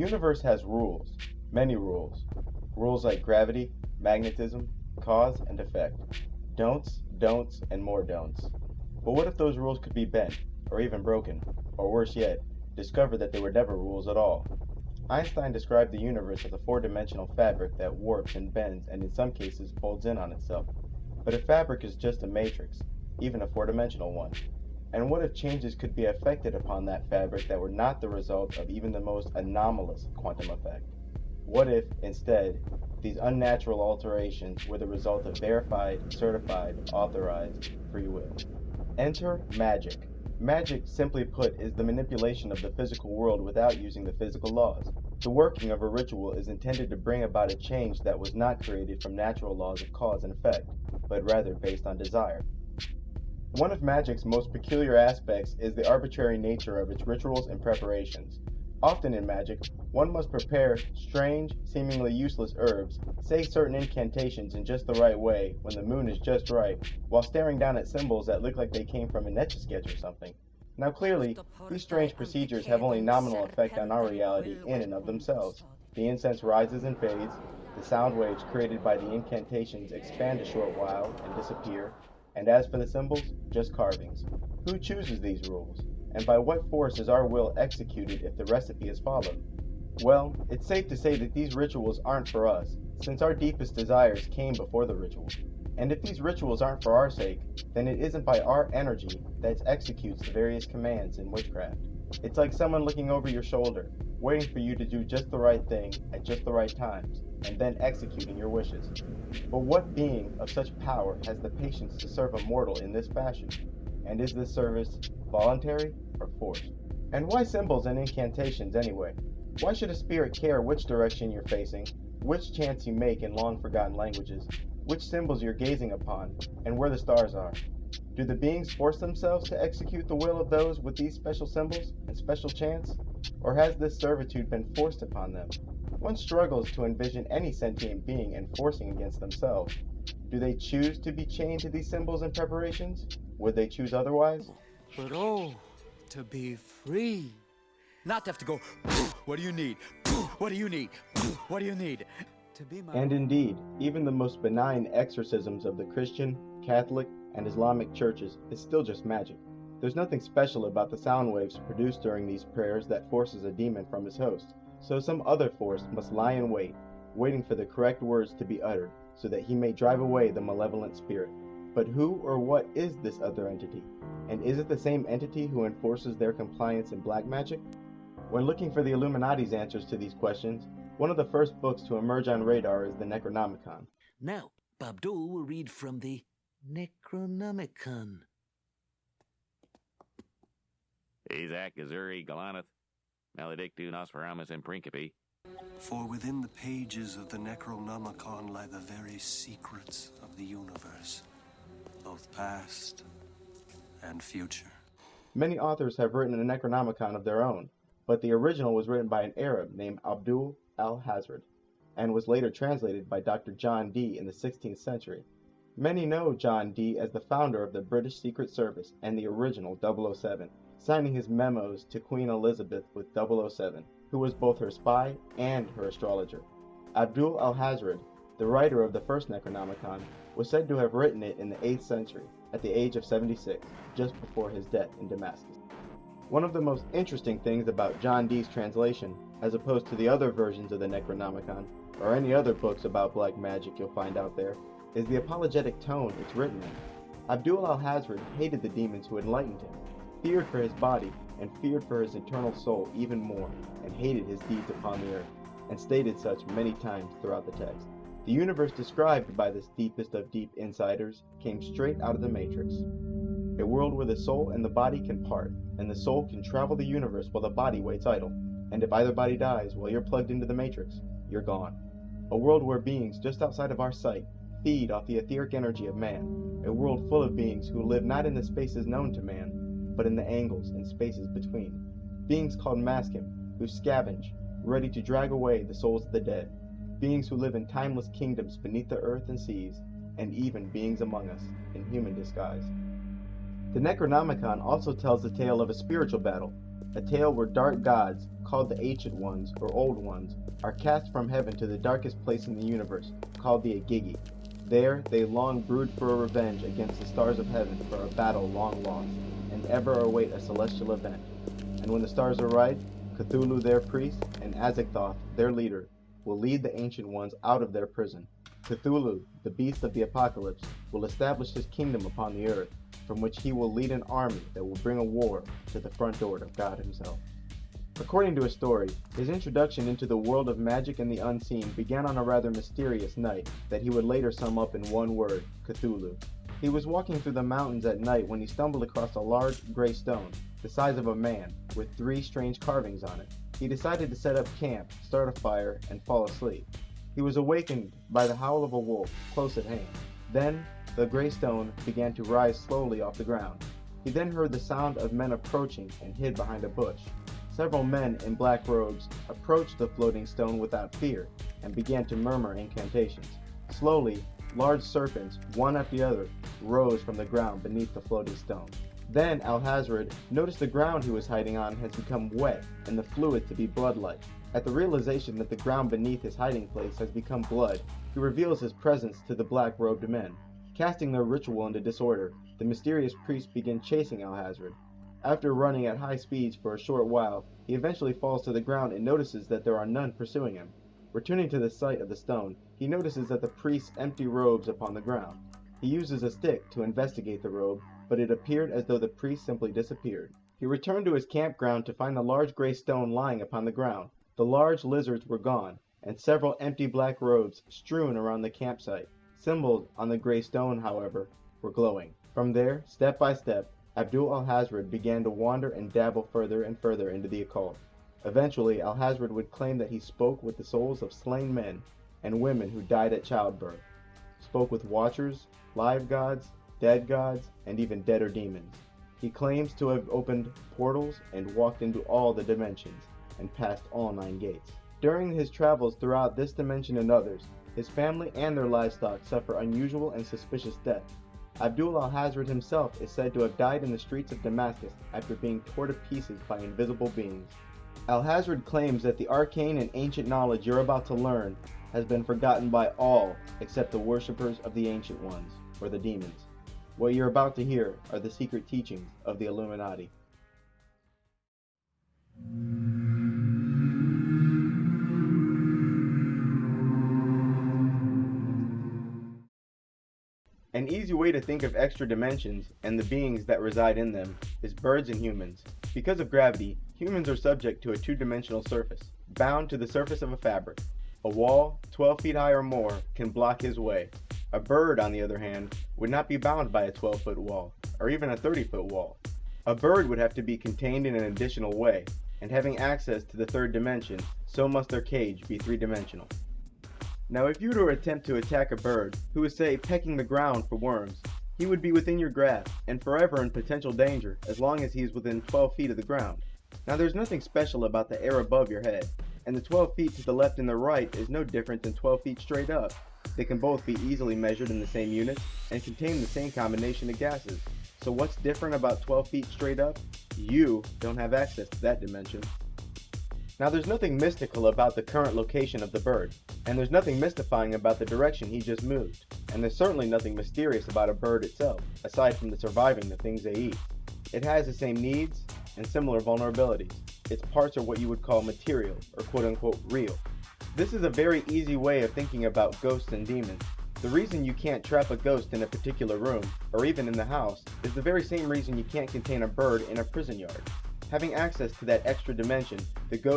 universe has rules, many rules. Rules like gravity, magnetism, cause and effect. Don'ts, and more don'ts. But what if those rules could be bent, or even broken, or worse yet, discovered that they were never rules at all? Einstein described the universe as a four-dimensional fabric that warps and bends and in some cases folds in on itself. But a fabric is just a matrix, even a four-dimensional one. And what if changes could be effected upon that fabric that were not the result of even the most anomalous quantum effect? What if, instead, these unnatural alterations were the result of verified, certified, authorized free will? Enter magic. Magic, simply put, is the manipulation of the physical world without using the physical laws. The working of a ritual is intended to bring about a change that was not created from natural laws of cause and effect, but rather based on desire. One of magic's most peculiar aspects is the arbitrary nature of its rituals and preparations. Often in magic, one must prepare strange, seemingly useless herbs, say certain incantations in just the right way when the moon is just right, while staring down at symbols that look like they came from an Etch-a-Sketch or something. Now clearly, these strange procedures have only nominal effect on our reality in and of themselves. The incense rises and fades, the sound waves created by the incantations expand a short while and disappear, and as for the symbols, just carvings. Who chooses these rules? And by what force is our will executed if the recipe is followed? Well, it's safe to say that these rituals aren't for us, since our deepest desires came before the ritual. And if these rituals aren't for our sake, then it isn't by our energy that executes the various commands in witchcraft. It's like someone looking over your shoulder, waiting for you to do just the right thing at just the right times, and then executing your wishes. But what being of such power has the patience to serve a mortal in this fashion? And is this service voluntary or forced? And why symbols and incantations anyway? Why should a spirit care which direction you're facing, which chants you make in long-forgotten languages, which symbols you're gazing upon, and where the stars are? Do the beings force themselves to execute the will of those with these special symbols and special chants? Or has this servitude been forced upon them? One struggles to envision any sentient being enforcing against themselves. Do they choose to be chained to these symbols and preparations? Would they choose otherwise? But oh, to be free. Not to have to go, what do you need? What do you need? What do you need? To be my And indeed, even the most benign exorcisms of the Christian, Catholic, and Islamic churches is still just magic. There's nothing special about the sound waves produced during these prayers that forces a demon from his host, so some other force must lie in wait, waiting for the correct words to be uttered, so that he may drive away the malevolent spirit. But who or what is this other entity? And is it the same entity who enforces their compliance in black magic? When looking for the Illuminati's answers to these questions, one of the first books to emerge on radar is the Necronomicon. Now, Abdul will read from the Necronomicon. Isaac, Azuri, Galaneth, Maledictu, Nosferamus, and Principe. For within the pages of the Necronomicon lie the very secrets of the universe, both past and future. Many authors have written a Necronomicon of their own, but the original was written by an Arab named Abdul AlHazred, and was later translated by Dr. John Dee in the 16th century. Many know John Dee as the founder of the British Secret Service and the original 007, signing his memos to Queen Elizabeth with 007, who was both her spy and her astrologer. Abdul AlHazred, the writer of the first Necronomicon, was said to have written it in the 8th century, at the age of 76, just before his death in Damascus. One of the most interesting things about John Dee's translation, as opposed to the other versions of the Necronomicon, or any other books about black magic you'll find out there, is the apologetic tone it's written in. Abdul AlHazred hated the demons who enlightened him, feared for his body, and feared for his eternal soul even more, and hated his deeds upon the earth, and stated such many times throughout the text. The universe described by this deepest of deep insiders came straight out of the Matrix. A world where the soul and the body can part, and the soul can travel the universe while the body waits idle. And if either body dies while you're plugged into the Matrix, you're gone. A world where beings just outside of our sight feed off the etheric energy of man. A world full of beings who live not in the spaces known to man, but in the angles and spaces between. Beings called maskim, who scavenge, ready to drag away the souls of the dead. Beings who live in timeless kingdoms beneath the earth and seas, and even beings among us in human disguise. The Necronomicon also tells the tale of a spiritual battle, a tale where dark gods, called the Ancient Ones or Old Ones, are cast from heaven to the darkest place in the universe, called the Agigi. There they long brood for a revenge against the stars of heaven for a battle long lost, and ever await a celestial event. And when the stars are right, Cthulhu, their priest, and Azathoth, their leader, will lead the Ancient Ones out of their prison. Cthulhu, the beast of the apocalypse, will establish his kingdom upon the earth, from which he will lead an army that will bring a war to the front door of God himself. According to his story, his introduction into the world of magic and the unseen began on a rather mysterious night that he would later sum up in one word: Cthulhu. He was walking through the mountains at night when he stumbled across a large gray stone, the size of a man, with 3 strange carvings on it. He decided to set up camp, start a fire, and fall asleep. He was awakened by the howl of a wolf close at hand. Then, the gray stone began to rise slowly off the ground. He then heard the sound of men approaching and hid behind a bush. Several men in black robes approached the floating stone without fear and began to murmur incantations. Slowly, large serpents, one after the other, rose from the ground beneath the floating stone. Then AlHazred noticed the ground he was hiding on has become wet and the fluid to be blood-like. At the realization that the ground beneath his hiding place has become blood, he reveals his presence to the black-robed men. Casting their ritual into disorder, the mysterious priest begins chasing AlHazred. After running at high speeds for a short while, he eventually falls to the ground and notices that there are none pursuing him. Returning to the site of the stone, he notices that the priest's empty robes upon the ground. He uses a stick to investigate the robe, but it appeared as though the priest simply disappeared. He returned to his campground to find the large gray stone lying upon the ground. The large lizards were gone, and several empty black robes strewn around the campsite. Symbols on the gray stone, however, were glowing. From there, step by step, Abdul AlHazred began to wander and dabble further and further into the occult. Eventually, AlHazred would claim that he spoke with the souls of slain men and women who died at childbirth, spoke with watchers, live gods, dead gods, and even deader demons. He claims to have opened portals and walked into all the dimensions and passed all 9 gates. During his travels throughout this dimension and others, his family and their livestock suffer unusual and suspicious deaths. Abdul AlHazred himself is said to have died in the streets of Damascus after being torn to pieces by invisible beings. AlHazred claims that the arcane and ancient knowledge you're about to learn has been forgotten by all except the worshippers of the Ancient Ones, or the demons. What you're about to hear are the secret teachings of the Illuminati. An easy way to think of extra dimensions and the beings that reside in them is birds and humans. Because of gravity, humans are subject to a 2-dimensional surface, bound to the surface of a fabric. A wall, 12 feet high or more, can block his way. A bird, on the other hand, would not be bound by a 12-foot wall, or even a 30-foot wall. A bird would have to be contained in an additional way, and having access to the 3rd dimension, so must their cage be 3-dimensional. Now if you were to attempt to attack a bird who is, say, pecking the ground for worms, he would be within your grasp and forever in potential danger as long as he is within 12 feet of the ground. Now there's nothing special about the air above your head, and the 12 feet to the left and the right is no different than 12 feet straight up. They can both be easily measured in the same units and contain the same combination of gases. So what's different about 12 feet straight up? You don't have access to that dimension. Now there's nothing mystical about the current location of the bird, and there's nothing mystifying about the direction he just moved, and there's certainly nothing mysterious about a bird itself, aside from the surviving the things they eat. It has the same needs and similar vulnerabilities. Its parts are what you would call material, or quote-unquote real. This is a very easy way of thinking about ghosts and demons. The reason you can't trap a ghost in a particular room, or even in the house, is the very same reason you can't contain a bird in a prison yard. Having access to that extra dimension, the ghost